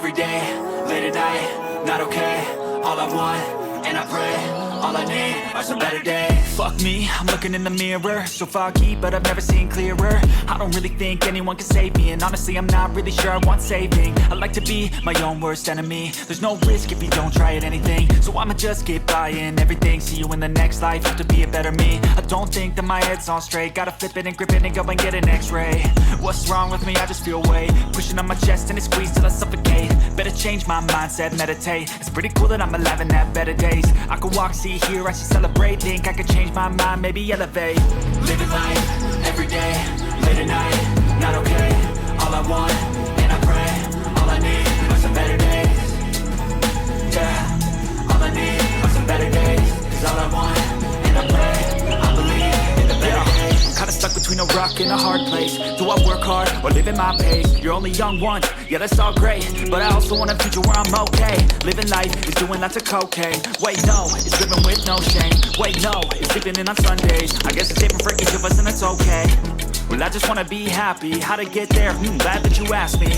every day, late at night, not okay. All I want, and I pray, all I need are some better days. Fuck me, I'm looking in the mirror, so foggy, but I've never seen clearer. I don't really think anyone can save me, and honestly I'm not really sure I want saving. I like to be my own worst enemy. There's no risk if you don't try at anything, so I'ma just keep buying everything. See you in the next life, have to be a better me. I don't think that my head's on straight, gotta flip it and grip it and go and get an x-ray. What's wrong with me? I just feel weight pushing on my chest and it squeezes till I suffocate. Better change my mindset, meditate. It's pretty cool that I'm alive and have better days. I could walk, see, hear, I should celebrate. Think I could change my mind, maybe elevate. Living life, every day, late at night, not okay. All I want, and I pray, all I need are some better days. Yeah, all I need are some better days. Cause all I want, and I pray, I believe in the better days. I'm kinda stuck between a rock and a hard place. Do I work hard or live at my pace? You're only young once, yeah that's all great, but I also want a future where I'm okay. Living life is doing lots of cocaine. Wait no, it's living with no shame. Wait no, it's sleeping in on Sundays. I guess it's different for each of us and it's okay. Well I just wanna be happy, how to get there? Glad that you asked me.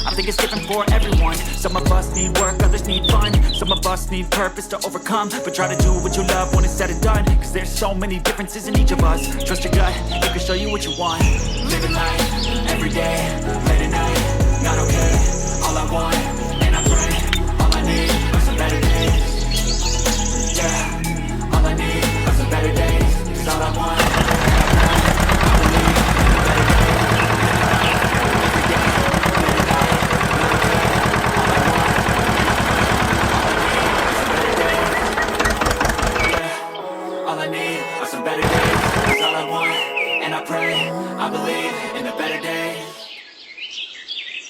I think it's different for everyone. Some of us need work, others need fun. Some of us need purpose to overcome. But try to do what you love when it's said and done. Cause there's so many differences in each of us. Trust your gut, it can show you what you want. Living life, every day, late at night, not okay. All I want, and I pray, all I need are some better days. Yeah, all I need are some better days. Cause all I want, I believe in a better day. Every day, late at night, not okay. All I want, all I need are some better days. Cause all I want, and I pray, I believe in a better day.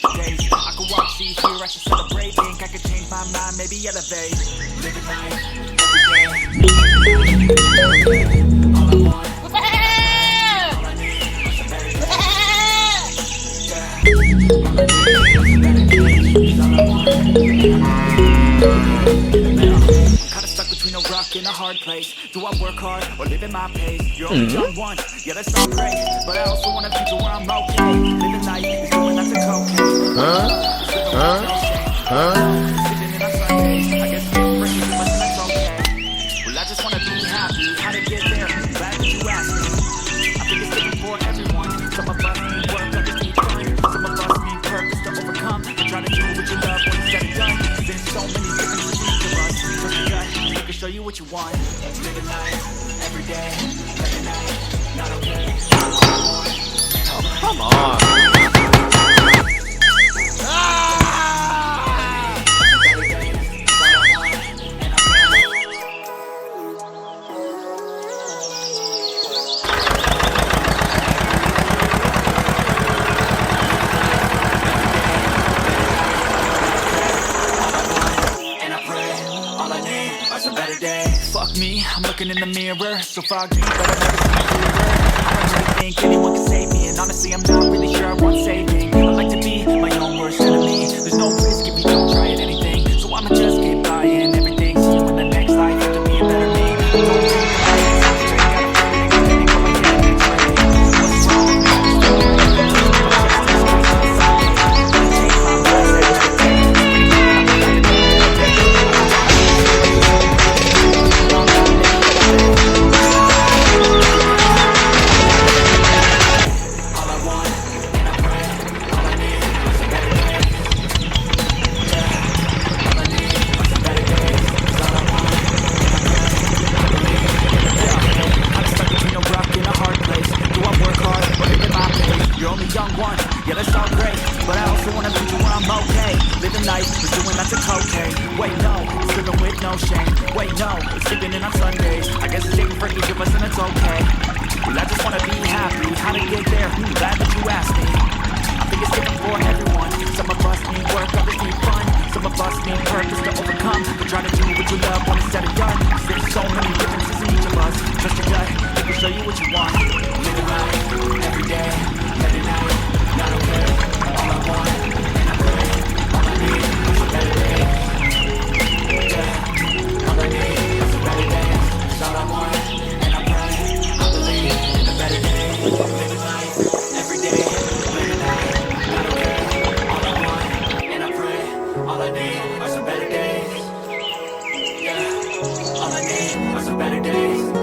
I could walk, see, hear, I should celebrate. Think I could change my mind, maybe elevate. Living life, every day. All I want, all I need are some better days. Yeah, all I need are some better days. All I want, kinda stuck between a rock and a hard place. Do I work hard or live at my pace? You're only young once, yeah that's all great, but I also want a future where I'm okay. Living life is doing lots of cocaine. Sitting in on Sundays, I guess it's different for each of us and that's okay. Well I just wanna be happy, how to get there? Glad that you asked me. I think it's different for everyone. Some of us need work, others need fun. Some of us need purpose to overcome. And try to do what you love when it's said and done. There's so many differences in each of us. Trust your gut, it can show you what you want. Living life, every day, every night, not okay. Oh, come on. Fuck me, I'm looking in the mirror, so foggy, but I've never seen clearer. I don't really think anyone can save me, and honestly I'm not really sure I want saving. I like to be my own worst enemy. There's no risk if you don't try at anything, so I'ma just keep buying everything. See you in the next life, have to be a better me. I don't think that I can straight, gotta flip it and go and get an x-ray. What's wrong with me? On Sundays, I guess it's different for each of us and it's okay. Well I just wanna be happy, how to get there? Glad that you asked me. I think it's different for everyone. Some of us need work, others need fun. Some of us need purpose to overcome. But try to do what you love when it's said and done. Cause there's so many differences in each of us. Trust your gut, it can show you what you want. Living life, every day, late at night, not okay. All I want, and I pray, all I need is a better day. Yeah, all I need. All I want, and I pray, I believe in a better day. Living life, every day, late at night, not okay. All I want, and I pray, need are some better days. Yeah, all I need are some better days.